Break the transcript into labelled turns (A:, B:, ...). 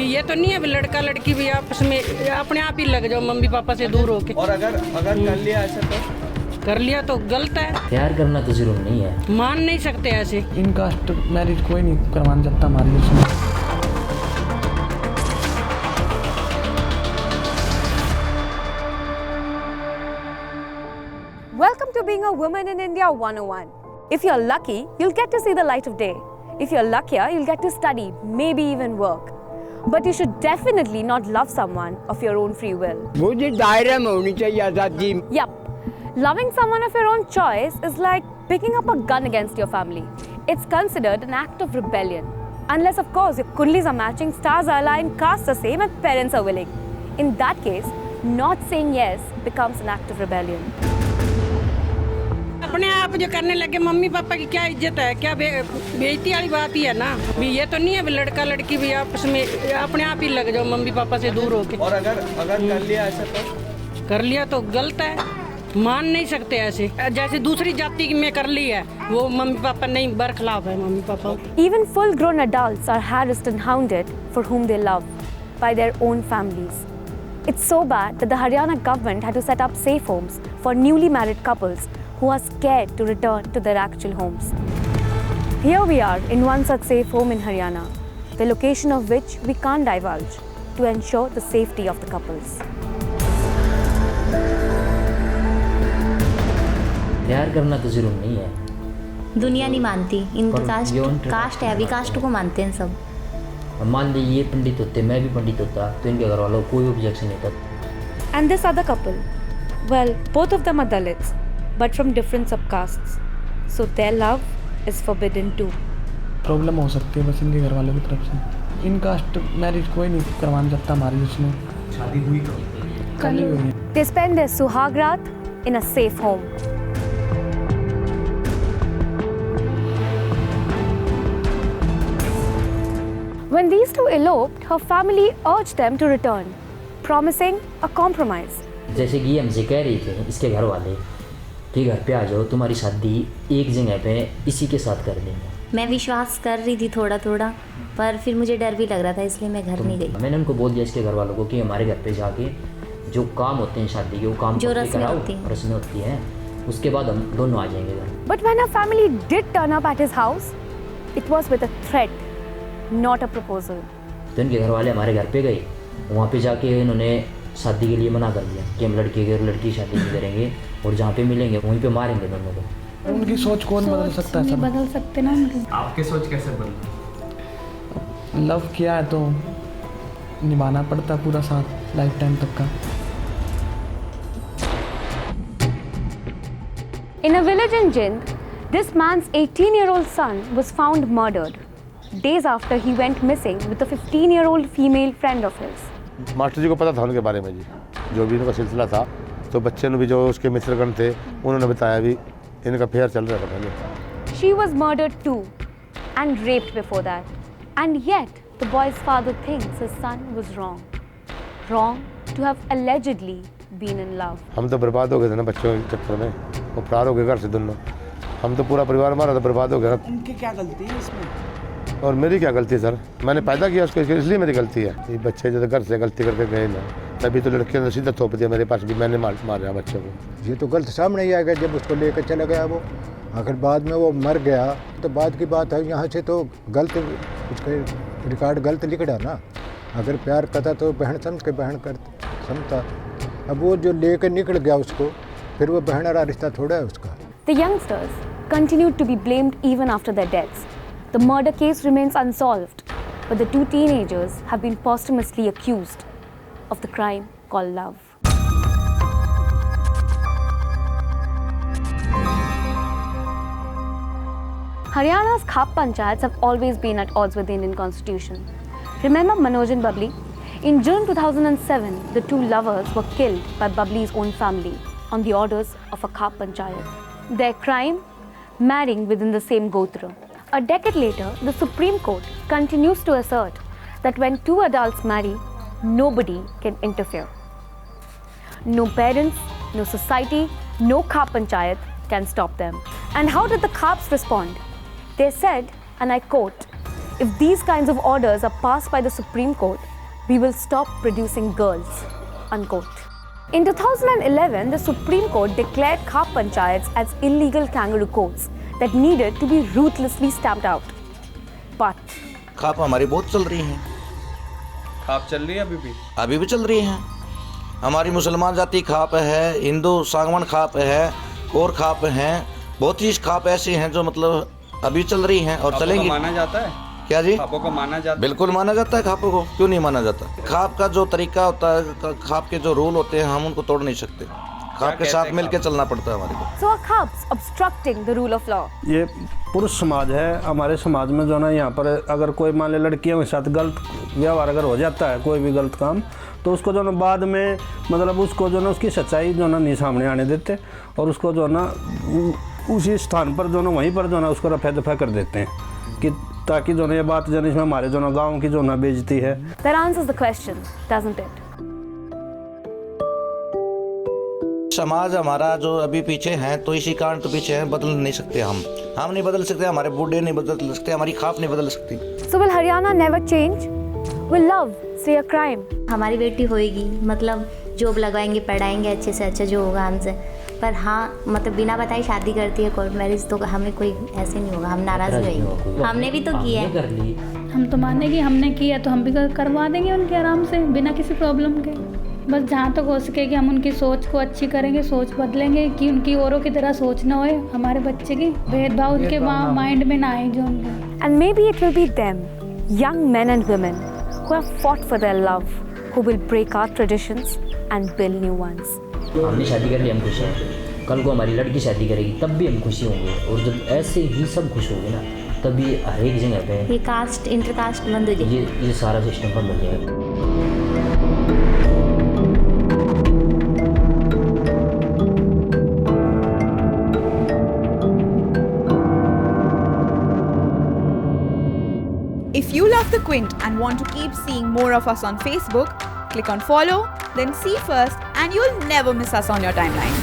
A: ये तो नहीं है लड़का लड़की भी आपस में अपने आप ही लग जाओ मम्मी पापा से दूर होके।
B: और अगर कर लिया ऐसा तो
A: कर लिया तो गलत है।
C: प्यार करना तो जरूर नहीं है,
A: मान नहीं सकते ऐसे।
D: इन कास्ट मैरिज कोई नहीं करवाना चाहता हमारे उसमें।
E: Welcome to Being a Woman in India 101. If you're lucky, you'll get to see the light of day. If you're luckier, you'll get to study, maybe even work. But you should definitely not love someone of your own free will.
F: मुझे दायरे में होनी चाहिए आज़ादी।
E: Yup. Loving someone of your own choice is like picking up a gun against your family. It's considered an act of rebellion. Unless, of course, your kundlis are matching, stars are aligned, castes are same, and parents are willing. In that case, not saying yes becomes an act of rebellion.
A: अपने आप जो करने लगे mummy papa की क्या इज्जत है, क्या बेइज्जती वाली बात ही है ना। भी ये तो नहीं है लड़का लड़की भी आपस में अपने आप ही लग जाओ मम्मी पापा से दूर होके।
B: और अगर कर लिया ऐसा तो
A: कर लिया तो गलत है। मान नहीं सकते ऐसे। जैसे दूसरी जाति में कर ली है वो मम्मी पापा नहीं, बरखिलाफ है mummy papa.
E: Even full-grown adults are harassed and hounded for whom they love by their own families. It's so bad that the Haryana government had to set up safe homes for newly married couples who are scared to return to their actual homes. Here we are in one such safe home in Haryana, the location of which we can't divulge to ensure the safety of the couples.
C: प्यार करना तो जरूर नहीं है।
G: दुनिया नहीं मानती इनका
C: पर
G: कास्ट है, अभी कास्ट को मानते हैं सब।
C: मान लीजिए ये पंडित होते, मैं भी पंडित होता, तो इनके घर वालों को कोई ऑब्जेक्शन नहीं था।
E: And this other couple, well, both of them are Dalits, but from different subcastes, so their love is forbidden too.
D: Problem हो सकती है बस इनके घर वालों की तरफ से। इन कास्ट मैरिज कोई नहीं करवाना चाहता हमारे उसमें।
B: शादी हुई
D: कल ही हुई है।
E: They spend their Suhag Raat in a safe home. When these two eloped, her family urged them to return, promising a compromise.
C: जैसे कि हमसे कह रही थे इसके घर वाले कि घर पे आ जाओ, तुम्हारी शादी एक जगह पे इसी के साथ कर देंगे।
G: मैं विश्वास कर रही थी थोड़ा थोड़ा, पर फिर मुझे डर भी लग रहा था, इसलिए मैं घर नहीं गई।
C: मैंने उनको बोल दिया इसके घर वालों को कि हमारे घर पे जाके जो काम होते हैं शादी के, वो काम
G: जो
C: रस्में होती हैं, उसके बाद हम दोनों आ जाएंगे घर।
E: But when her family did turn up at his house, it was with a threat, not a proposal.
C: तो इनके घर वाले हमारे घर पे गए, वहाँ पे जाके इन्होंने शादी के लिए मना कर दिया कि हम लड़के के और लड़की की शादी नहीं करेंगे और जहाँ पे मिलेंगे वहीं पे मारेंगे दोनों को।
D: उनकी सोच कौन बदल सकता है? सब
E: बदल सकते ना उनकी।
B: आपकी सोच कैसे बदली?
D: लव किया है तो निभाना पड़ता पूरा साथ लाइफ टाइम तक का।
E: In a village in Jind, this man's 18-year-old son was found murdered days after he went missing with a 15-year-old female friend of his.
H: Master ji को पता था उनके बारे में जी, जो भी इनका सिलसिला था, तो बच्चे ने भी जो उसके मित्रगण थे उन्होंने बताया भी इनका फेयर चल रहा था पहले।
E: She was murdered too and raped before that. And yet the boy's father thinks his son was wrong. Wrong to have allegedly been in love.
H: हम तो बर्बाद हो गए थे ना बच्चों के चक्कर में, वो फरार हो गए घर से दोनों। हम तो पूरा परिवार हमारा तो बर्बाद हो गया।
D: उनकी क्या गलती है इसमें?
H: और मेरी क्या गलती है सर? मैंने पैदा किया उसको, इसलिए मेरी गलती है। ये बच्चे जो घर से गलती करके गए ना, तभी तो लड़कियों ने सीधा थोप दिया मेरे पास भी, मैंने मारा बच्चों को।
F: ये तो गलत सामने ही आ गया जब उसको लेकर चला गया वो, आखिर बाद में वो मर गया तो बाद की बात है। यहाँ से तो गलत उसका रिकॉर्ड गलत लिख रहा ना। अगर प्यार करता तो बहन समझ के बहन कर समझता। अब वो जो लेकर निकल गया उसको, फिर वो बहन वाला रिश्ता थोड़ा है उसका।
E: The youngsters continued to be blamed even after their deaths. The murder case remains unsolved, but the two teenagers have been posthumously accused of the crime called love. Haryana's Khap Panchayats have always been at odds with the Indian Constitution. Remember Manoj and Babli? In June 2007, the two lovers were killed by Babli's own family on the orders of a Khap Panchayat. Their crime? Marrying within the same Gotra. A decade later, the Supreme Court continues to assert that when two adults marry, nobody can interfere. No parents, no society, no Khap Panchayat can stop them. And how did the Khaps respond? They said, and I quote, if these kinds of orders are passed by the Supreme Court, we will stop producing girls, unquote. In 2011, the Supreme Court declared Khap Panchayats as illegal kangaroo courts that needed to be ruthlessly stamped out. But
I: खाप हमारी बहुत चल रही हैं,
B: खाप चल रही है
I: अभी भी चल रही हैं। हमारी मुसलमान जाति खाप है, हिंदू सागवान खाप है, और खाप हैं, बहुत ही खाप ऐसी हैं जो मतलब अभी चल रही हैं और चलेंगी।
B: माना जाता है
I: क्या जी?
B: खापों को माना जाता है?
I: बिल्कुल माना जाता है खापों को, क्यों नहीं माना जाता? खाप का जो तरीका होता है, खाप के जो रूल होते हैं, हम उनको तोड़ नहीं सकते। खाप के साथ मिलकर चलना पड़ता है हमारे को।
E: so are Khaps obstructing the rule of law?
J: ये पुरुष समाज है, हमारे समाज में जो ना यहाँ पर अगर कोई मान ले लड़कियों के साथ गलत व्यवहार अगर हो जाता है, कोई भी गलत काम, तो उसको जो ना बाद में मतलब उसको जो ना उसकी सच्चाई जो ना नहीं सामने आने देते और उसको जो ना उसी स्थान पर जो ना वहीं पर जो ना उसको रफा दफा कर देते हैं कि ताकि जो ना ये बात जो ना इसमें हमारे जो ना गाँव की जो ना बेइज्जती है।
E: That answers the question, doesn't it?
I: समाज हमारा जो अभी पीछे है, तो इसी कारण तो पीछे है, बदल नहीं सकते हम नहीं बदल सकते, हमारे बूढ़े नहीं बदल सकते, हमारी खाप नहीं बदल सकती।
E: So will Haryana never change? Will love stay a crime?
G: हमारी बेटी होएगी, मतलब जॉब लगवाएंगे, पढ़ाएंगे अच्छे से अच्छा जो होगा हमसे, पर हाँ मतलब बिना बताए शादी करती है कोर्ट मैरिज, तो हमें कोई ऐसे नहीं होगा, हम नाराज़ होएंगे। हमने भी तो किया है,
K: हम तो माने कि हमने किया तो हम भी करवा देंगे उनके आराम से बिना किसी प्रॉब्लम के। बस जहाँ तक हो सके कि हम उनकी सोच को अच्छी करेंगे, सोच बदलेंगे कि उनकी औरों की तरह सोच ना होए, हमारे बच्चे की भेदभाव उनके माइंड में ना आए जो उनके।
E: And maybe it will be them, young men and women who have fought for their love, who will break our traditions and build new ones.
C: हमने शादी कर ली, हम खुश हैं। कल को हमारी लड़की शादी करेगी तब भी हम खुशी होंगे, और जब ऐसे ही सब खुश होंगे ना, तभी हर एक जगह पे
G: ये कास्ट इंटरकास्ट बंद हो जाएगी,
C: ये सारा सिस्टम बंद हो जाएगा।
L: If you love The Quint and want to keep seeing more of us on Facebook, click on follow, then see first, and you'll never miss us on your timeline.